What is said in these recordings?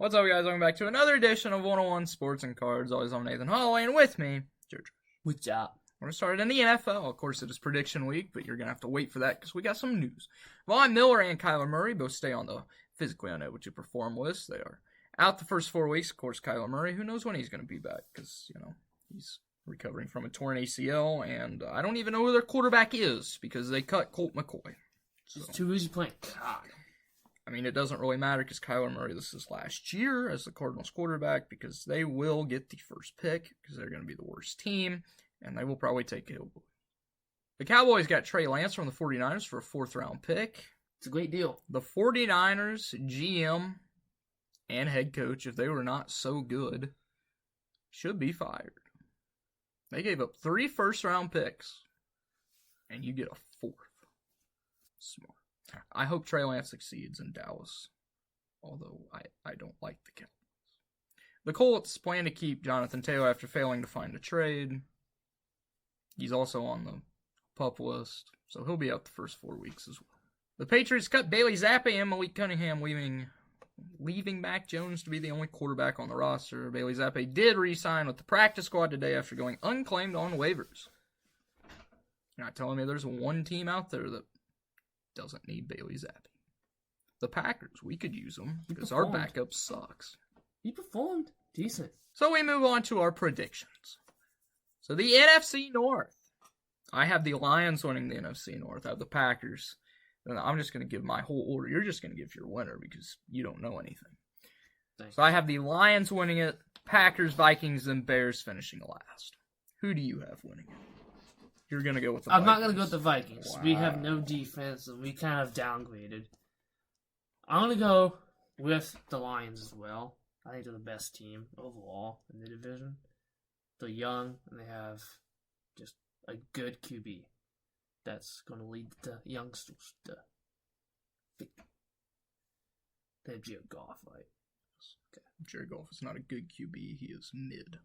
What's up, guys? Welcome back to another edition of 101 Sports and Cards. Always I'm Nathan Holloway, and with me, George. What's up? We're going to start in the NFL. Of course, it is prediction week, but you're going to have to wait for that because we got some news. Von Miller and Kyler Murray both stay on the physically unable to perform list. They are out the first 4 weeks. Of course, Kyler Murray, who knows when he's going to be back because, he's recovering from a torn ACL, and I don't even know who their quarterback is because they cut Colt McCoy. It's too easy playing. God. I mean, it doesn't really matter because Kyler Murray, this is last year as the Cardinals quarterback because they will get the first pick because they're going to be the worst team, and they will probably take Hillboy. The Cowboys got Trey Lance from the 49ers for a 4th-round pick. It's a great deal. The 49ers GM and head coach, if they were not so good, should be fired. They gave up 3 first-round picks, and you get a 4th. Smart. I hope Trey Lance succeeds in Dallas, although I don't like the Cowboys. The Colts plan to keep Jonathan Taylor after failing to find a trade. He's also on the PUP list, so he'll be out the first 4 weeks as well. The Patriots cut Bailey Zappi and Malik Cunningham, leaving Mac Jones to be the only quarterback on the roster. Bailey Zappi did re-sign with the practice squad today after going unclaimed on waivers. You're not telling me there's one team out there that doesn't need Bailey Zappi. The Packers, we could use them because our backup sucks. He performed decent. So we move on to our predictions. So the NFC North. I have the Lions winning the NFC North. I have the Packers. And I'm just going to give my whole order. You're just going to give your winner because you don't know anything. Thanks. So I have the Lions winning it, Packers, Vikings, and Bears finishing last. Who do you have winning it? You're going to go with the I'm Vikings. not going to go with the Vikings. Wow. We have no defense, and we kind of downgraded. I'm going to go with the Lions as well. I think they're the best team overall in the division. They're young, and they have just a good QB that's going to lead the youngsters to victory. They have Jared Goff, right? Okay. Jared Goff is not a good QB. He is mid.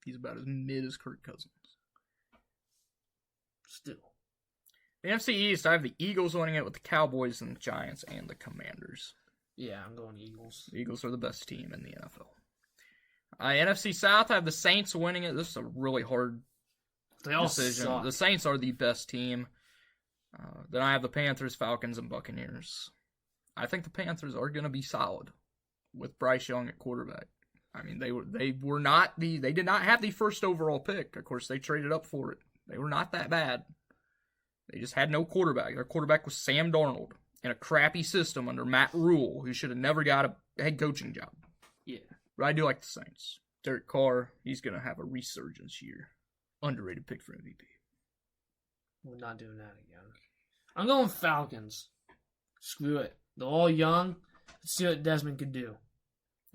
He's about as mid as Kirk Cousins. Still. The NFC East, I have the Eagles winning it with the Cowboys and the Giants and the Commanders. Yeah, I'm going Eagles. The Eagles are the best team in the NFL. NFC South, I have the Saints winning it. This is a really hard decision. Suck. The Saints are the best team. Then I have the Panthers, Falcons, and Buccaneers. I think the Panthers are going to be solid with Bryce Young at quarterback. I mean, they did not have the first overall pick. Of course, they traded up for it. They were not that bad. They just had no quarterback. Their quarterback was Sam Darnold in a crappy system under Matt Rule, who should have never got a head coaching job. Yeah. But I do like the Saints. Derek Carr, he's going to have a resurgence year. Underrated pick for MVP. We're not doing that again. I'm going Falcons. Screw it. They're all young. Let's see what Desmond can do.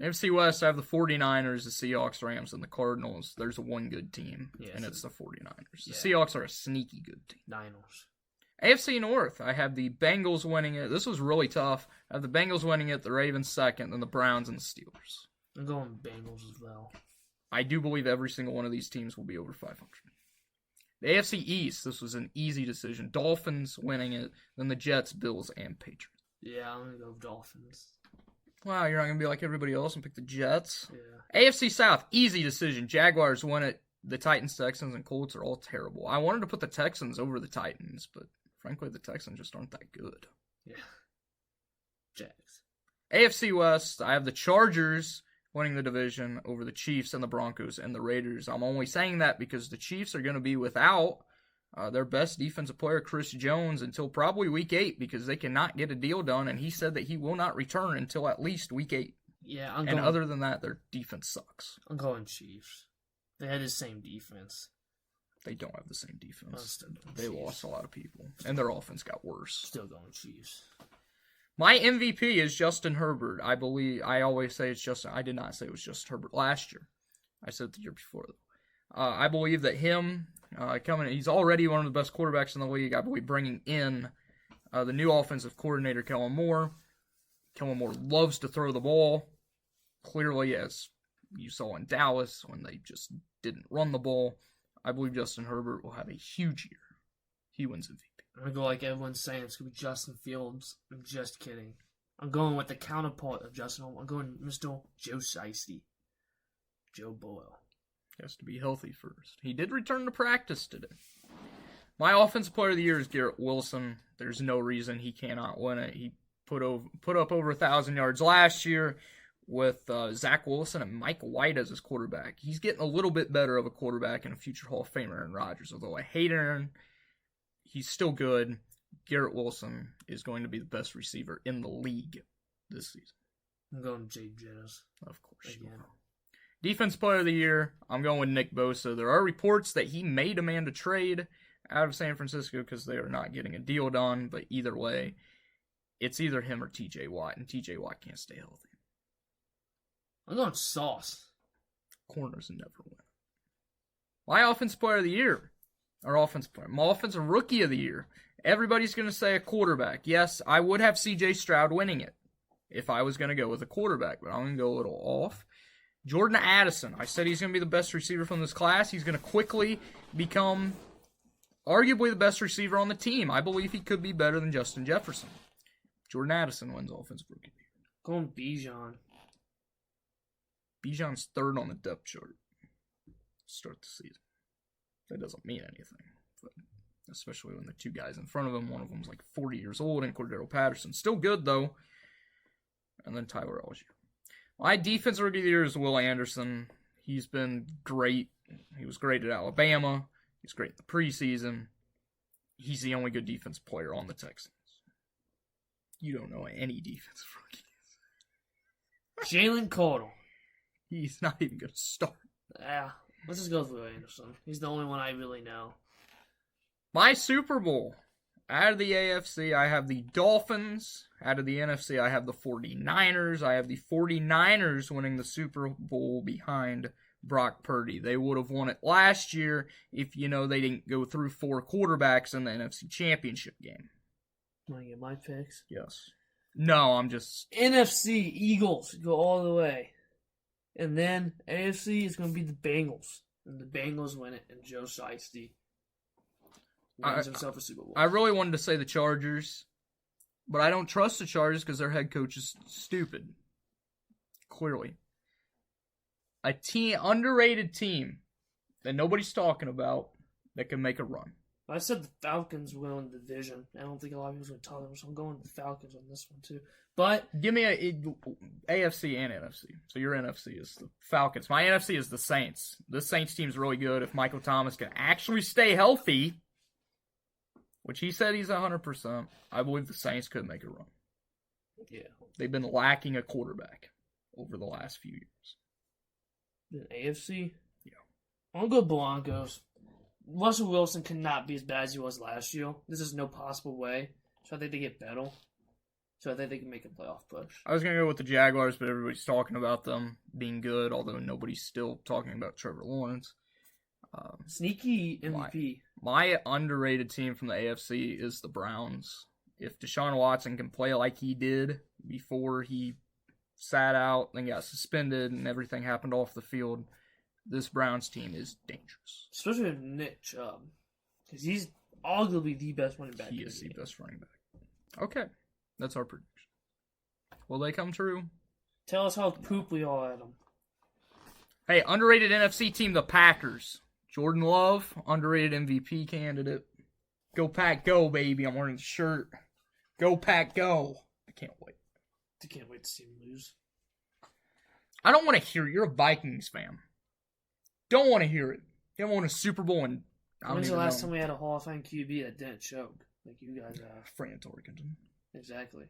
NFC West, I have the 49ers, the Seahawks, Rams, and the Cardinals. There's one good team, and it's the 49ers. The Seahawks are a sneaky good team. Niners. AFC North, I have the Bengals winning it. This was really tough. I have the Bengals winning it, the Ravens second, then the Browns and the Steelers. I'm going Bengals as well. I do believe every single one of these teams will be over 500. The AFC East, this was an easy decision. Dolphins winning it, then the Jets, Bills, and Patriots. Yeah, I'm going to go Dolphins. Wow, you're not going to be like everybody else and pick the Jets? Yeah. AFC South, easy decision. Jaguars win it. The Titans, Texans, and Colts are all terrible. I wanted to put the Texans over the Titans, but frankly, the Texans just aren't that good. Yeah. Jags. AFC West, I have the Chargers winning the division over the Chiefs and the Broncos and the Raiders. I'm only saying that because the Chiefs are going to be without their best defensive player, Chris Jones, until probably Week 8 because they cannot get a deal done, and he said that he will not return until at least Week 8. Yeah, other than that, their defense sucks. I'm going Chiefs. They had the same defense. They don't have the same defense. They Chiefs. lost a lot of people, and their offense got worse. Still going Chiefs. My MVP is Justin Herbert. I always say it's Justin. I did not say it was Justin Herbert last year. I said it the year before, though. I believe that him he's already one of the best quarterbacks in the league. I believe bringing in the new offensive coordinator, Kellen Moore. Kellen Moore loves to throw the ball. Clearly, as you saw in Dallas, when they just didn't run the ball. I believe Justin Herbert will have a huge year. He wins MVP. I'm going to go like everyone's saying. It's going to be Justin Fields. I'm just kidding. I'm going with the counterpart of Justin Holmes. I'm going Mr. Joe Shiesty. Joe Boyle. He has to be healthy first. He did return to practice today. My offensive player of the year is Garrett Wilson. There's no reason he cannot win it. He put up over 1,000 yards last year with Zach Wilson and Mike White as his quarterback. He's getting a little bit better of a quarterback and a future Hall of Famer, Aaron Rodgers. Although I hate Aaron, he's still good. Garrett Wilson is going to be the best receiver in the league this season. I'm going Jake Jettis. Of course. Again. Defense player of the year, I'm going with Nick Bosa. There are reports that he may demand a trade out of San Francisco because they are not getting a deal done. But either way, it's either him or TJ Watt, and TJ Watt can't stay healthy. I'm going Sauce. Corners never win. My offensive player of the year, my offensive rookie of the year. Everybody's going to say a quarterback. Yes, I would have C.J. Stroud winning it if I was going to go with a quarterback, but I'm going to go a little off. Jordan Addison. I said he's going to be the best receiver from this class. He's going to quickly become arguably the best receiver on the team. I believe he could be better than Justin Jefferson. Jordan Addison wins offensive rookie of the year. Going Bijan. Bijan's third on the depth chart to start the season. That doesn't mean anything, but especially when the two guys in front of him, one of them's like 40 years old, and Cordero Patterson. Still good, though. And then Tyler Algier. My defensive rookie of the year is Will Anderson. He's been great. He was great at Alabama. He's great in the preseason. He's the only good defense player on the Texans. You don't know any defensive rookies. Jalen Cardle. He's not even going to start. Yeah, let's just go with Will Anderson. He's the only one I really know. My Super Bowl. Out of the AFC, I have the Dolphins. Out of the NFC, I have the 49ers. I have the 49ers winning the Super Bowl behind Brock Purdy. They would have won it last year if, they didn't go through 4 quarterbacks in the NFC Championship game. Want to get my picks? Yes. No, I'm just... NFC, Eagles, go all the way. And then AFC is going to be the Bengals. And the Bengals win it, and Joe Shiesty wins himself a Super Bowl. I really wanted to say the Chargers, but I don't trust the Chargers because their head coach is stupid. Clearly. A underrated team that nobody's talking about that can make a run. I said the Falcons win the division. I don't think a lot of people are going to talk about them, so I'm going with the Falcons on this one too. But give me AFC and NFC. So your NFC is the Falcons. My NFC is the Saints. This Saints team's really good. If Michael Thomas can actually stay healthy, which he said he's 100%, I believe the Saints could make a run. Yeah. They've been lacking a quarterback over the last few years. The AFC? Yeah. I'll go Broncos. Russell Wilson cannot be as bad as he was last year. This is no possible way. So I think they get better. So I think they can make a playoff push. I was going to go with the Jaguars, but everybody's talking about them being good, although nobody's still talking about Trevor Lawrence. Sneaky MVP. My underrated team from the AFC is the Browns. If Deshaun Watson can play like he did before he sat out and got suspended and everything happened off the field, this Browns team is dangerous. Especially with Nick Chubb. Because he's arguably the best running back. He is the best running back. Okay. That's our prediction. Will they come true? Tell us how poop we all at them. Hey, underrated NFC team, the Packers. Jordan Love, underrated MVP candidate. Go Pack, go, baby. I'm wearing the shirt. Go Pack, go. I can't wait. I can't wait to see him lose. I don't want to hear it. You're a Vikings fan. Don't want to hear it. You haven't won a Super Bowl in... When's the last time we had a Hall of Fame QB that didn't choke? Like you guys have. Fran Tarkenton. Exactly.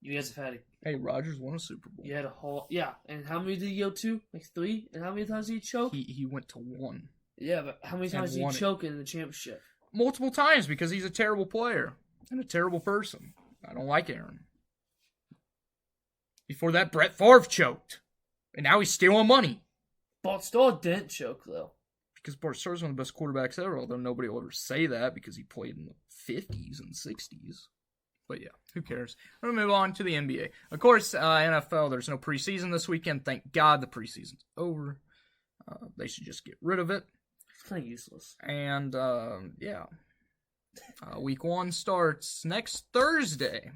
You guys have had Hey, Rodgers won a Super Bowl. You had a Hall... Yeah, and how many did he go to? Like 3? And how many times did he choke? He went to 1. Yeah, but how many times did he choke in the championship? Multiple times, because he's a terrible player and a terrible person. I don't like Aaron. Before that, Brett Favre choked. And now he's stealing money. Bart Starr didn't choke, though. Because Bart Starr's one of the best quarterbacks ever, although nobody will ever say that because he played in the 50s and 60s. But yeah, who cares? We're going to move on to the NBA. Of course, NFL, there's no preseason this weekend. Thank God the preseason's over. They should just get rid of it. It's kind of useless. And, yeah. Week 1 starts next Thursday.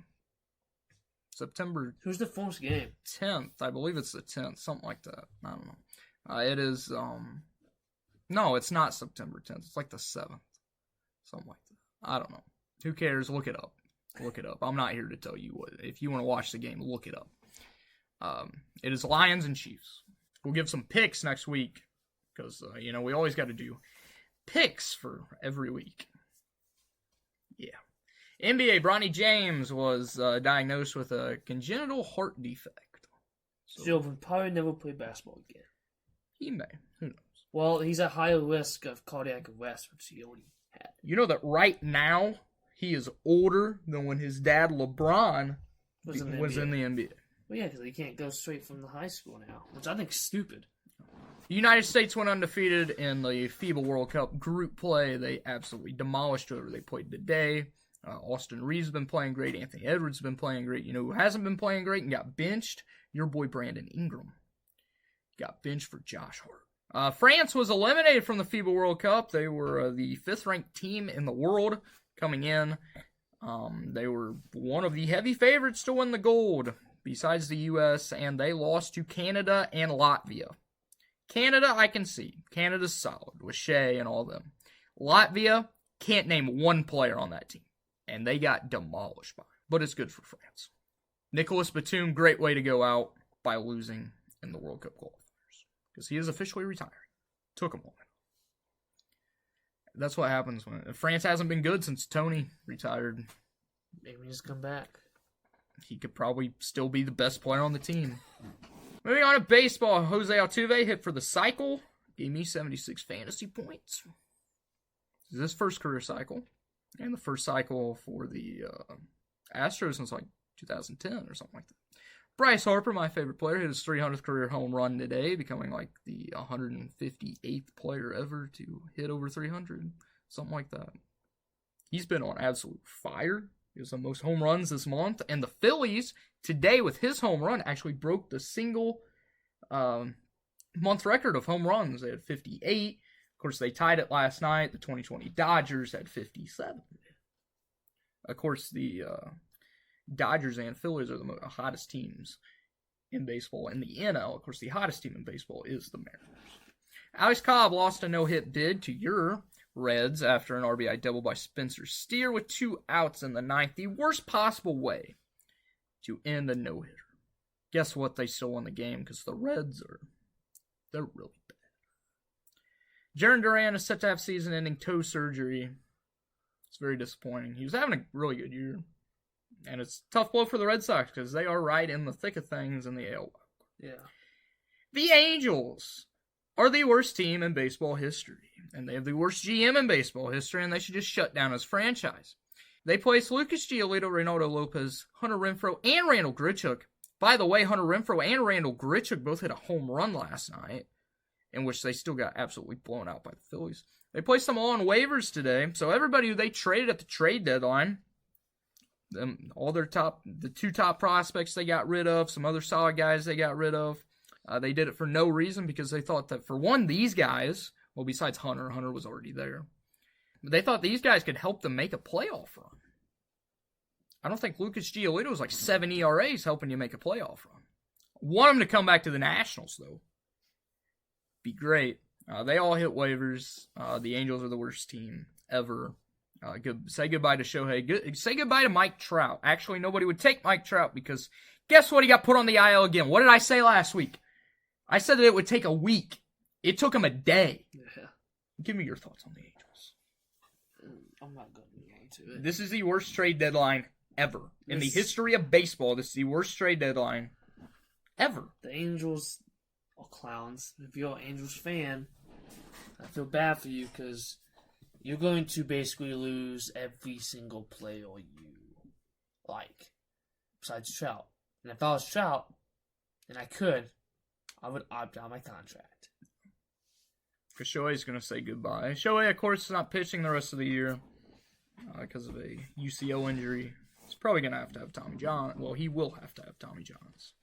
September Who's the first game? 10th. I believe it's the 10th, something like that. I don't know. It is, no, it's not September 10th. It's like the 7th. Something like that. I don't know. Who cares? Look it up. Look it up. I'm not here to tell you what. If you want to watch the game, look it up. It is Lions and Chiefs. We'll give some picks next week because, we always got to do picks for every week. Yeah. NBA, Bronny James was diagnosed with a congenital heart defect. So he'll probably never play basketball again. He may. Who knows? Well, he's at higher risk of cardiac arrest, which he already had. You know that right now, he is older than when his dad, LeBron, was in the NBA. Well, yeah, because he can't go straight from the high school now, which I think is stupid. The United States went undefeated in the FIBA World Cup group play. They absolutely demolished whoever they played today. Austin Reeves has been playing great. Anthony Edwards has been playing great. You know who hasn't been playing great and got benched? Your boy Brandon Ingram. Got benched for Josh Hart. France was eliminated from the FIBA World Cup. They were the 5th-ranked team in the world coming in. They were one of the heavy favorites to win the gold, besides the U.S., and they lost to Canada and Latvia. Canada, I can see. Canada's solid with Shea and all them. Latvia, can't name one player on that team. And they got demolished by it. But it's good for France. Nicolas Batum, great way to go out by losing in the World Cup qualifiers. Because he is officially retiring. Took him long. That's what happens when France hasn't been good since Tony retired. Maybe he's come back. He could probably still be the best player on the team. Moving on to baseball, Jose Altuve hit for the cycle. Gave me 76 fantasy points. This is his first career cycle. And the first cycle for the Astros since like 2010 or something like that. Bryce Harper, my favorite player, hit his 300th career home run today, becoming like the 158th player ever to hit over 300. Something like that. He's been on absolute fire. He was the most home runs this month. And the Phillies, today with his home run, actually broke the single month record of home runs. They had 58. Of course, they tied it last night. The 2020 Dodgers had 57. Of course, the Dodgers and Phillies are the hottest teams in baseball. In the NL, of course, the hottest team in baseball is the Mariners. Alex Cobb lost a no-hit bid to your Reds after an RBI double by Spencer Steer with 2 outs in the 9th. The worst possible way to end a no-hitter. Guess what? They still won the game because the Reds they're really bad. Jarren Duran is set to have season-ending toe surgery. It's very disappointing. He was having a really good year. And it's a tough blow for the Red Sox because they are right in the thick of things in the AL. Yeah. The Angels are the worst team in baseball history. And they have the worst GM in baseball history, and they should just shut down his franchise. They placed Lucas Giolito, Reynaldo Lopez, Hunter Renfroe, and Randall Grichuk. By the way, Hunter Renfroe and Randall Grichuk both hit a home run last night, in which they still got absolutely blown out by the Phillies. They placed them all on waivers today, so everybody who they traded at the trade deadline, the 2 top prospects they got rid of, some other solid guys they got rid of, they did it for no reason because they thought that for one, these guys, well, besides Hunter was already there, but they thought these guys could help them make a playoff run. I don't think Lucas Giolito was like 7 ERAs helping you make a playoff run. Want him to come back to the Nationals, though. Be great. They all hit waivers. The Angels are the worst team ever. Say goodbye to Shohei. Say goodbye to Mike Trout. Actually, nobody would take Mike Trout because guess what? He got put on the IL again. What did I say last week? I said that it would take a week. It took him a day. Yeah. Give me your thoughts on the Angels. I'm not going to move on to it. This is the worst trade deadline ever. In the history of baseball, this is the worst trade deadline ever. The Angels are clowns. If you're an Angels fan, I feel bad for you because you're going to basically lose every single player you like, besides Trout. And if I was Trout, and I could, I would opt out my contract. Because Shohei's going to say goodbye. Shohei, of course, is not pitching the rest of the year because of a UCL injury. He's probably going to have Tommy John. Well, he will have to have Tommy Johns.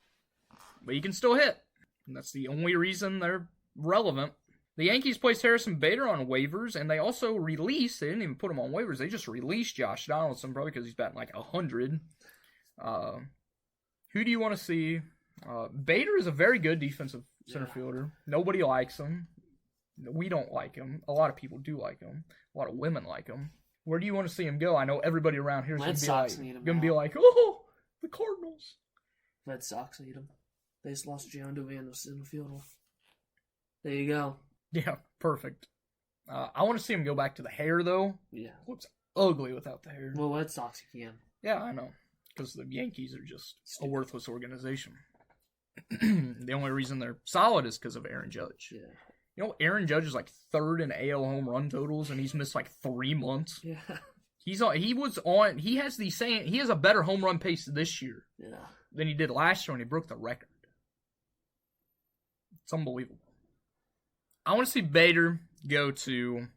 But he can still hit. And that's the only reason they're relevant. The Yankees placed Harrison Bader on waivers, and they also released, they didn't even put him on waivers, they just released Josh Donaldson, probably because he's batting like 100. Who do you want to see? Bader is a very good defensive center fielder. Nobody likes him. We don't like him. A lot of people do like him. A lot of women like him. Where do you want to see him go? I know everybody around here is going to be like, oh, the Cardinals. Red Sox need him. They just lost John Dovan to center fielder. There you go. Yeah, perfect. I want to see him go back to the hair, though. Yeah. Looks ugly without the hair. Well, Red Sox he can. Yeah, I know. Because the Yankees are just a worthless organization. The only reason they're solid is because of Aaron Judge. Yeah. You know, Aaron Judge is like third in AL home run totals, and he's missed like 3 months. Yeah. He has a better home run pace this year than he did last year when he broke the record. It's unbelievable. I want to see Bader go to... I'm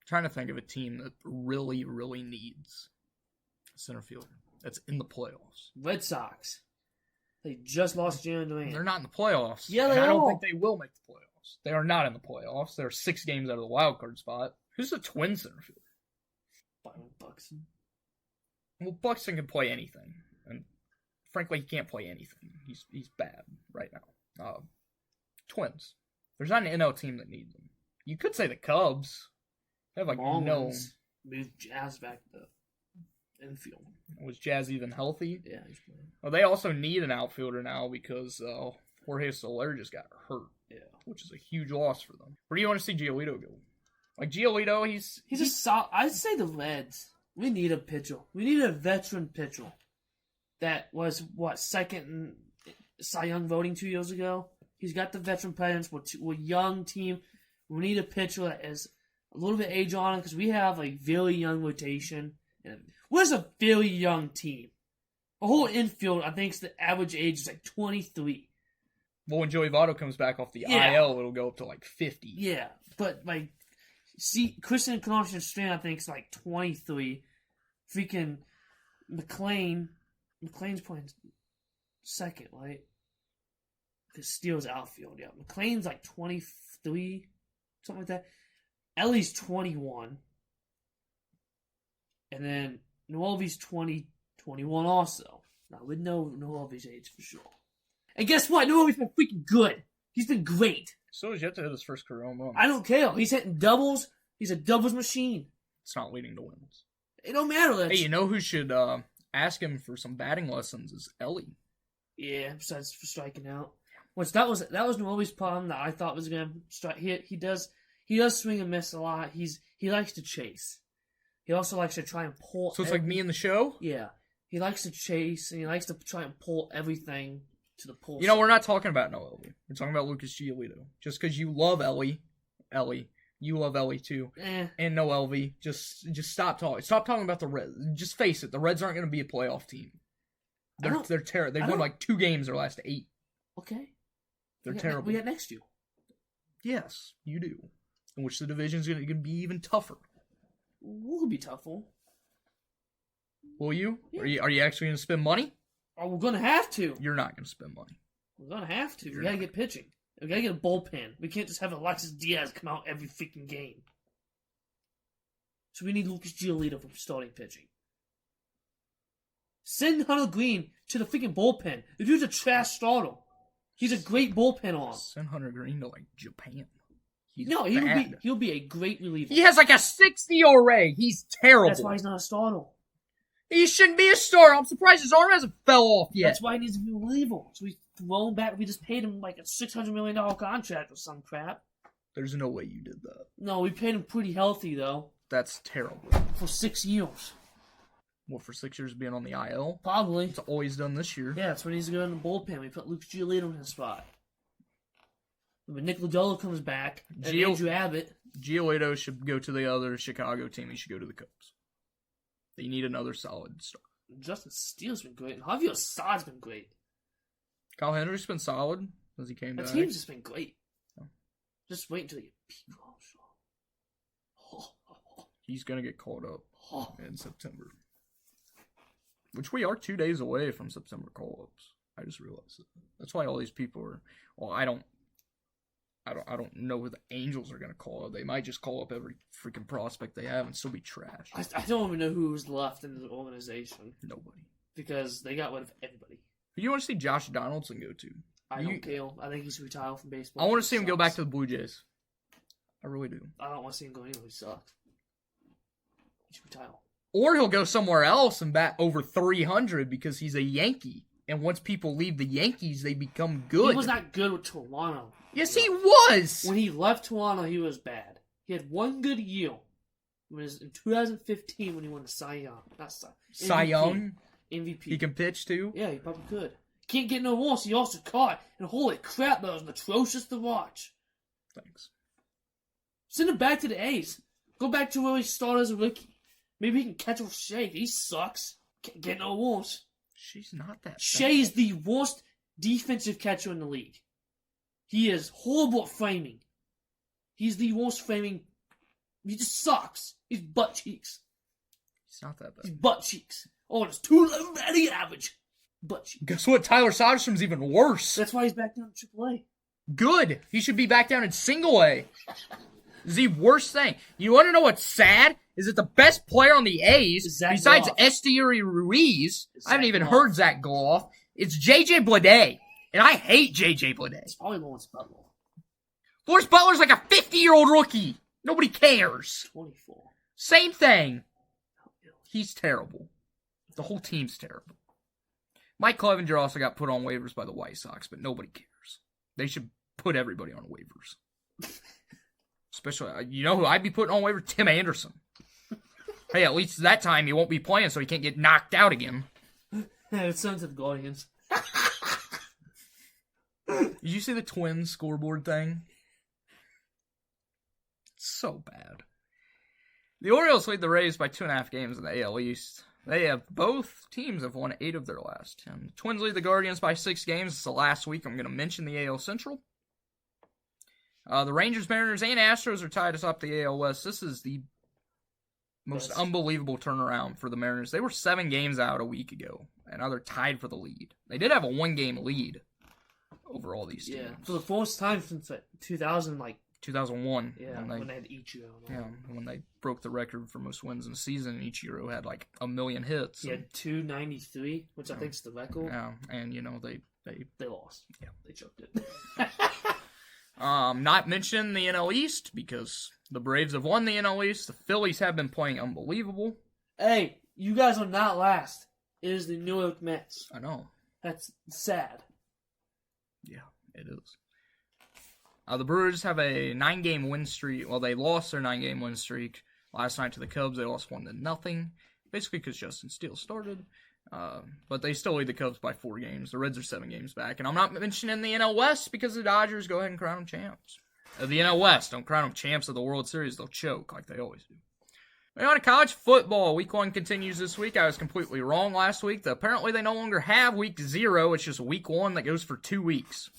trying to think of a team that really, really needs a center fielder that's in the playoffs. Red Sox. They just lost John Dovan. They're not in the playoffs. Yeah, they are. I don't think they will make the playoffs. They are not in the playoffs. They're 6 games out of the wild card spot. Who's the Twins center fielder? Byron Buxton. Well, Buxton can play anything, and frankly, he can't play anything. He's bad right now. Twins. There's not an NL team that needs them. You could say the Cubs. They have like Marlins moved Jazz back to the infield. Was Jazz even healthy? Yeah, he's playing. Well, they also need an outfielder now because Jorge Soler just got hurt. Yeah, which is a huge loss for them. Where do you want to see Giolito go? Like Giolito, he's a solid. I'd say the Reds. We need a pitcher. We need a veteran pitcher. That was second in Cy Young voting 2 years ago. He's got the veteran presence. We're a young team. We need a pitcher that has a little bit of age on him because we have a very young rotation. We're a very young team. The whole infield, I think, the average age is like 23. Well, when Joey Votto comes back off the IL, it'll go up to like 50. Yeah, but like, see, Christian Strand, I think, is like 23. Freaking McLean's playing second, right? Because Steele's outfield, yeah. McLean's like 23, something like that. Ellie's 21. And then Noelvi's 21 also. Now, we know Noelvi's age for sure. And guess what? Noelvi's been freaking good. He's been great. So he's yet to hit his first career home run. I don't care. He's hitting doubles. He's a doubles machine. It's not leading to wins. It don't matter. Hey, you know who should ask him for some batting lessons is Ellie. Yeah, besides for striking out. Which that was Noelvi's problem that I thought was gonna strike. He does swing and miss a lot. He likes to chase. He also likes to try and pull. So it's like me in the show? Yeah. He likes to chase and he likes to try and pull everything to the pull. You know, we're not talking about Noelvi. We're talking about Lucas Giolito. Just because you love Ellie, you love Ellie too. And Noelvi, just stop talking. Stop talking about the Reds. Just face it, the Reds aren't going to be a playoff team. They're terrible. They've won like 2 games their last 8. Okay. They're terrible. We got next year. Yes, you do. In which the division's going to be even tougher. We'll be tougher. Will you? Yeah. Are you actually going to spend money? Oh, we're going to have to. You're not going to spend money. We're going to have to. We got to get pitching. We got to get a bullpen. We can't just have Alexis Diaz come out every freaking game. So we need Lucas Giolito for starting pitching. Send Hunter Green to the freaking bullpen. The dude's a trash starter. He's a great bullpen arm. Send Hunter Green to like Japan. He'll be a great reliever. He has like a 60 ERA. He's terrible. That's why he's not a starter. He shouldn't be a starter. I'm surprised his arm hasn't fell off yet. That's why he needs to be a reliever. So we throw him back. We just paid him like a $600 million contract or some crap. There's no way you did that. No, we paid him pretty healthy though. That's terrible. For 6 years. Well, for 6 years being on the IL? Probably. It's always done this year. Yeah, that's when he's going to go in the bullpen. We put Lucas Giolito in his spot. When Nick Lodolo comes back, and Andrew Abbott. Giolito should go to the other Chicago team. He should go to the Cubs. They need another solid star. Justin Steele's been great, and Javier Assad's been great. Kyle Hendricks been solid as he came back. The team's just been great. Oh. Just wait until you get peak. He's going to get called up in September. Which we are 2 days away from September call-ups. I just realized that. That's why all these people are... Well, I don't know who the Angels are going to call up. They might just call up every freaking prospect they have and still be trash. I don't even know who's left in the organization. Nobody. because they got rid of everybody. Who do you want to see Josh Donaldson go to? I don't care. I think he's retired from baseball. I want to see him go back to the Blue Jays. I really do. I don't want to see him go anywhere. He sucks. He should retire. Or he'll go somewhere else and bat over 300 because he's a Yankee. And once people leave the Yankees, they become good. He was not good with Toronto. Yes, he was. When he left Toronto, he was bad. He had one good year. It was in 2015 when he won the Cy Young. Not Cy. Cy Young? MVP. He can pitch too? Yeah, he probably could. Can't get no worse. He also caught. And holy crap, that was atrocious to watch. Thanks. Send him back to the A's. Go back to where he started as a rookie. Maybe he can catch with Shea. He sucks. Can't get no worse. She's not that bad. Shea is the worst defensive catcher in the league. He is horrible at framing. He's the worst framing. He just sucks. He's butt cheeks. He's not that bad. He's butt cheeks. Oh, it's too low batting average. Butt cheeks. Guess what? Tyler Soderstrom's even worse. That's why he's back down to AAA. Good. He should be back down in single A. Is the worst thing. You want to know what's sad? Is that the best player on the A's, besides Esteury Ruiz, I haven't even heard Zach Goff, it's J.J. Bleday. And I hate J.J. Bleday. It's probably Lawrence Butler. Lawrence Butler's like a 50-year-old rookie. Nobody cares. 24. Same thing. He's terrible. The whole team's terrible. Mike Clevenger also got put on waivers by the White Sox, but nobody cares. They should put everybody on waivers. Especially, you know who I'd be putting on waivers? Tim Anderson. Hey, at least that time he won't be playing so he can't get knocked out again. It's sent to the Guardians. Did you see the Twins scoreboard thing? It's so bad. The Orioles lead the Rays by 2.5 games in the AL East. Both teams have won 8 of their last 10. The Twins lead the Guardians by 6 games. It's the last week I'm going to mention the AL Central. The Rangers, Mariners, and Astros are tied atop the AL West. This is the most unbelievable turnaround for the Mariners. They were 7 games out a week ago, and now they're tied for the lead. They did have a 1-game lead over all these teams. Yeah, for the first time since 2001. Yeah, when they had Ichiro. Yeah, when they broke the record for most wins in a season, Ichiro had like 1 million hits. He had 293, which I think is the record. Yeah, and they lost. Yeah, they choked it. Not mention the NL East because the Braves have won the NL East. The Phillies have been playing unbelievable. Hey, you guys are not last. It is the New York Mets. I know. That's sad. Yeah, it is. The Brewers have a 9-game win streak. Well, they lost their 9-game win streak last night to the Cubs. They lost 1-0, basically because Justin Steele started. But they still lead the Cubs by 4 games. The Reds are 7 games back. And I'm not mentioning the NL West because the Dodgers go ahead and crown them champs. The NL West, don't crown them champs of the World Series. They'll choke like they always do. Moving on to college football. Week 1 continues this week. I was completely wrong last week. Apparently they no longer have week 0. It's just week 1 that goes for 2 weeks.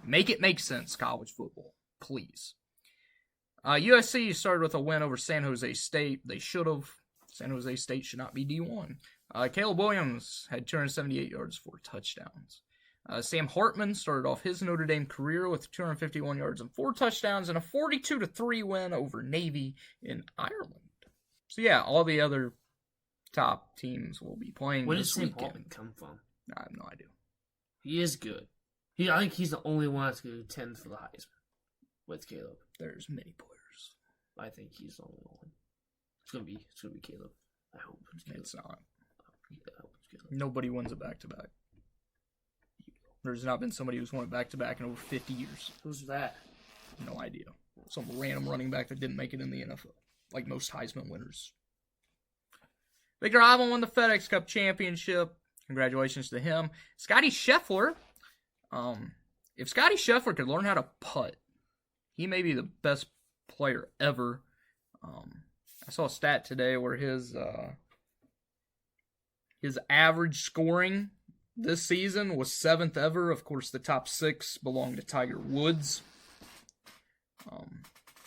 Make it make sense, college football. Please. USC started with a win over San Jose State. They should have. San Jose State should not be D1. Caleb Williams had 278 yards, 4 touchdowns. Sam Hartman started off his Notre Dame career with 251 yards and 4 touchdowns and a 42-3 win over Navy in Ireland. So yeah, all the other top teams will be playing Where this did Sam weekend. Hartman come from? I have no idea. He is good. I think he's the only one that's going to contend for the Heisman with Caleb. There's many players. I think he's the only one. It's gonna be Caleb. I hope it's Caleb. It's not. I hope it's Caleb. Nobody wins a back-to-back. There's not been somebody who's won a back-to-back in over 50 years. Who's that? No idea. Some random running back that didn't make it in the NFL. Like most Heisman winners. Victor Hovland won the FedEx Cup championship. Congratulations to him. Scotty Scheffler. If Scotty Scheffler could learn how to putt, he may be the best player ever. I saw a stat today where his average scoring this season was 7th ever. Of course, the top 6 belong to Tiger Woods.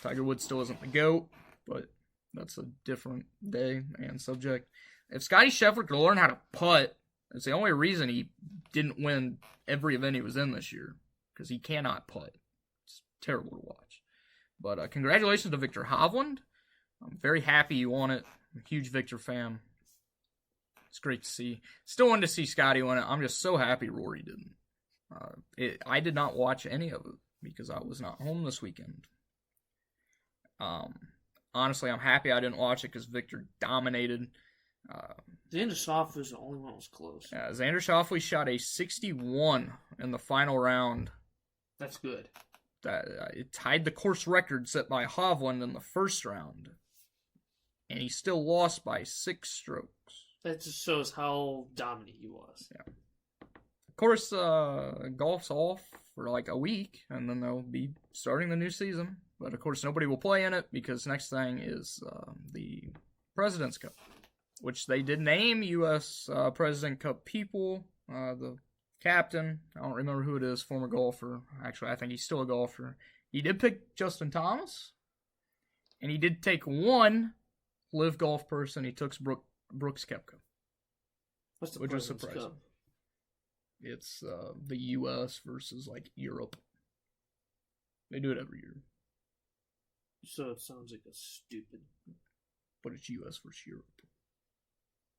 Tiger Woods still isn't the GOAT, but that's a different day and subject. If Scotty Scheffler could learn how to putt, it's the only reason he didn't win every event he was in this year, because he cannot putt. It's terrible to watch. But congratulations to Victor Hovland. I'm very happy he won it. I'm a huge Victor fan. It's great to see. Still wanted to see Scotty win it. I'm just so happy Rory didn't. I did not watch any of it because I was not home this weekend. Honestly, I'm happy I didn't watch it because Victor dominated. Xander Schauffele was the only one that was close. Yeah, Xander Schauffele shot a 61 in the final round. That's good. It tied the course record set by Hovland in the first round. And he still lost by 6 strokes. That just shows how dominant he was. Yeah. Of course, golf's off for like a week, and then they'll be starting the new season. But of course, nobody will play in it because next thing is the President's Cup, which they did name U.S. President Cup people. The captain, I don't remember who it is, former golfer. Actually, I think he's still a golfer. He did pick Justin Thomas, and he did take one live golf person. He took Brooks Koepka. What's the which was President's surprising. Cup? It's the U.S. versus like Europe. They do it every year, So it sounds like a stupid. but it's U.S. versus Europe.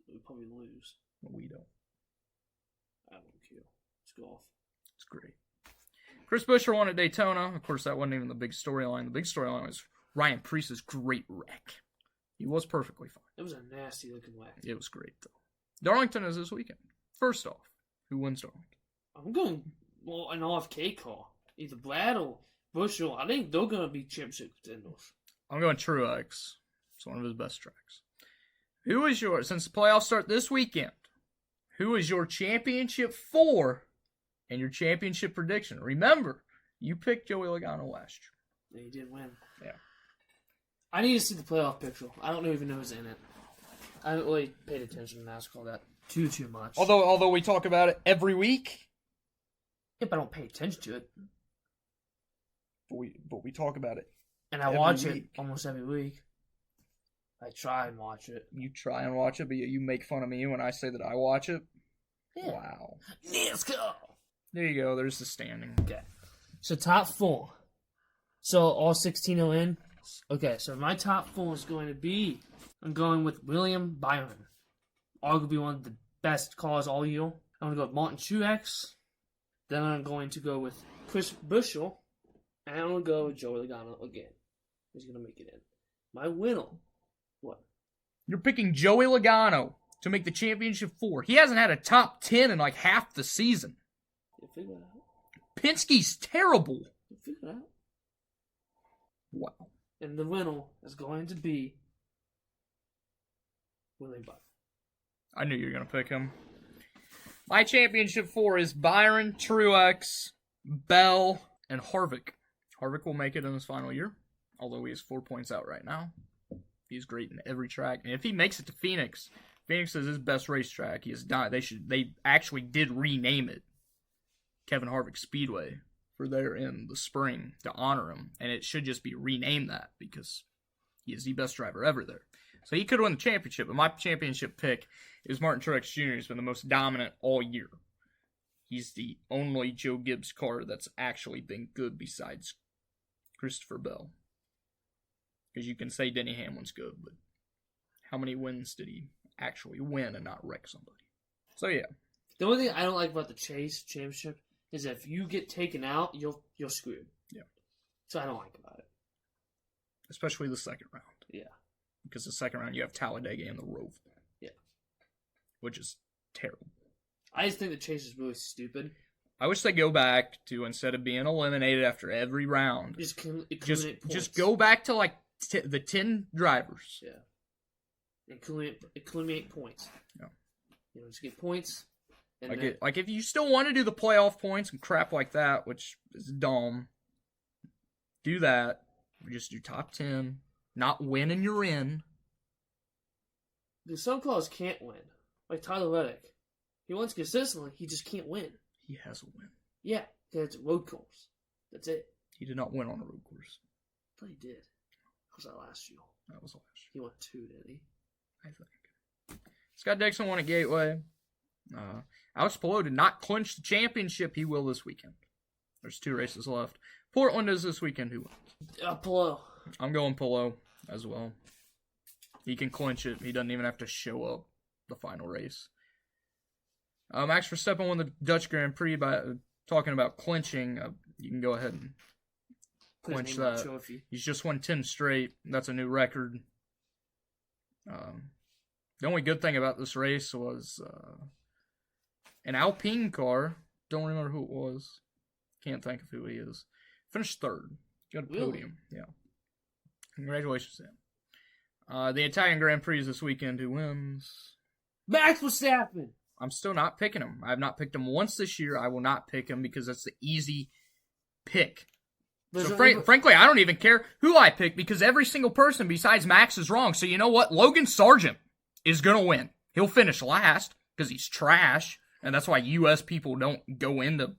We'll probably lose. But we don't. I don't care. It's golf. It's great. Chris Buescher won at Daytona. Of course, that wasn't even the big storyline. The big storyline was Ryan Preece's great wreck. He was perfectly fine. It was a nasty looking whack. It was great, though. Darlington is this weekend. First off, who wins Darlington? I'm going an RFK call. Either Brad or Buescher. I think they're going to be championship contenders. I'm going Truex. It's one of his best tracks. Who is your, since the playoffs start this weekend, who is your championship 4 and your championship prediction? Remember, you picked Joey Logano last year. Yeah, he did win. Yeah. I need to see the playoff picture. I don't even know who's in it. I haven't really paid attention to NASCAR that too much. Although we talk about it every week. If I don't pay attention to it. But we talk about it. And I every watch it week. almost every week. I try and watch it. You try and watch it, but you make fun of me when I say that I watch it. Yeah. Wow. NASCAR! There you go. There's the standing. Okay. So top 4. So all 16 are in? Okay, so my top 4 is going to be, I'm going with William Byron. Arguably one of the best cars all year. I'm going to go with Martin Truex. Then I'm going to go with Chris Buescher. And I'm going to go with Joey Logano again. He's going to make it in. My winner. What? You're picking Joey Logano to make the championship 4. He hasn't had a top 10 in like half the season. You figure it out. Penske's terrible. You figure it out. Wow. And the winner is going to be William Byron. I knew you were going to pick him. My championship 4 is Byron, Truex, Bell, and Harvick. Harvick will make it in his final year, although he is 4 points out right now. He's great in every track. And if he makes it to Phoenix, Phoenix is his best racetrack. He has died. They actually did rename it Kevin Harvick Speedway for there in the spring to honor him. And it should just be renamed that because he is the best driver ever there. So he could win the championship, but my championship pick is Martin Truex Jr. He's been the most dominant all year. He's the only Joe Gibbs car that's actually been good besides Christopher Bell. Because you can say Denny Hamlin's good, but how many wins did he actually win and not wreck somebody? So yeah. The only thing I don't like about the Chase Championship is that if you get taken out, you're screwed. Yeah. So I don't like about it. Especially the second round. Yeah. Because the second round you have Talladega and the Roval. Yeah. Which is terrible. I just think the Chase is really stupid. I wish they go back to, instead of being eliminated after every round, just go back to like the 10 drivers. Yeah. Accumulate points. Yeah. You know, just get points. And like if you still want to do the playoff points and crap like that, which is dumb, do that. Just do top 10. Not win and you're in. Because some cars can't win. Like Tyler Reddick. He wins consistently, he just can't win. He has a win. Yeah, because it's a road course. That's it. He did not win on a road course. I thought he did. Was that last year? That was last year. He won 2, didn't he? I think. Scott Dixon won at Gateway. Alex Palou did not clinch the championship. He will this weekend. There's 2 races left. Portland is this weekend. Who wins? Palou. I'm going Palou as well. He can clinch it. He doesn't even have to show up. the final race. Max Verstappen won the Dutch Grand Prix by talking about clinching. You can go ahead and clinch that. He's just won 10 straight. That's a new record. The only good thing about this race was an Alpine car. Don't remember who it was. Can't think of who he is. Finished third. Got a podium. Yeah. Congratulations to him. The Italian Grand Prix is this weekend. Who wins? Max Verstappen. I'm still not picking him. I have not picked him once this year. I will not pick him because that's the easy pick. So frankly, I don't even care who I pick because every single person besides Max is wrong. So you know what? Logan Sargent is going to win. He'll finish last because he's trash. And that's why U.S. people don't go into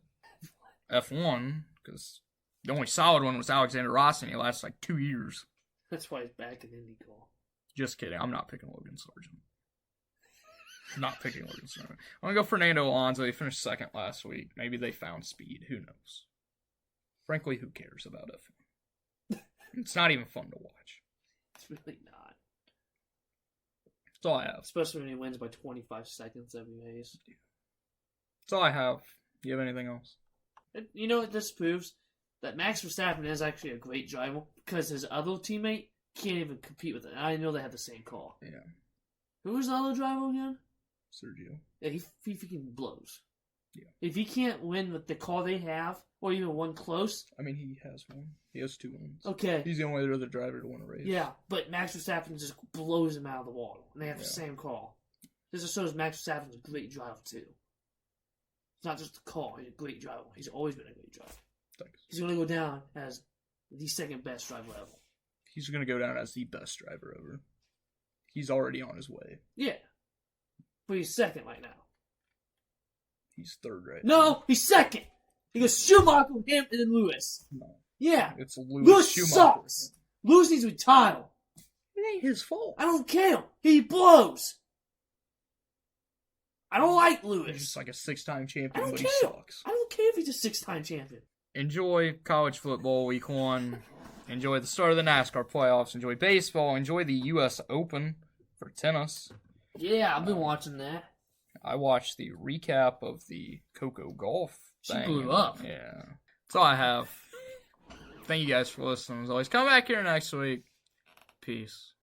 F1 because the only solid one was Alexander Rossi and he lasted like 2 years. That's why he's back in IndyCar. Just kidding. I'm not picking Logan Sargent. Not picking Logan Sargent. I'm going to go Fernando Alonso. He finished second last week. Maybe they found speed. Who knows? Frankly, who cares about F1? It's not even fun to watch. It's really not. That's all I have. Especially when he wins by 25 seconds every race. That's all I have. Do you have anything else? You know what this proves? That Max Verstappen is actually a great driver because his other teammate can't even compete with it. I know they have the same car. Yeah. Who was the other driver again? Sergio. Yeah, he freaking blows. Yeah. If he can't win with the car they have, or even one close. I mean, he has one. He has 2 wins. Okay. He's the only other driver to win a race. Yeah, but Max Verstappen just blows him out of the water. And they have the same car. This just shows Max Verstappen's a great driver, too. It's not just the car. He's a great driver. He's always been a great driver. Thanks. He's going to go down as the second best driver ever. He's going to go down as the best driver ever. He's already on his way. Yeah. But he's second right now. He's third right now. No, he's second. He goes Schumacher, him, and then Lewis. No. Yeah. It's Lewis Schumacher. Sucks. Lewis needs to retire. It ain't his fault. I don't care. He blows. I don't like Lewis. He's just like a 6-time champion, I don't but care. he sucks. I don't care if he's a 6-time champion. Enjoy college football week 1. Enjoy the start of the NASCAR playoffs. Enjoy baseball. Enjoy the U.S. Open for tennis. Yeah, I've been watching that. I watched the recap of the Coco Golf thing. She blew up. Yeah. That's all I have. Thank you guys for listening. As always, come back here next week. Peace.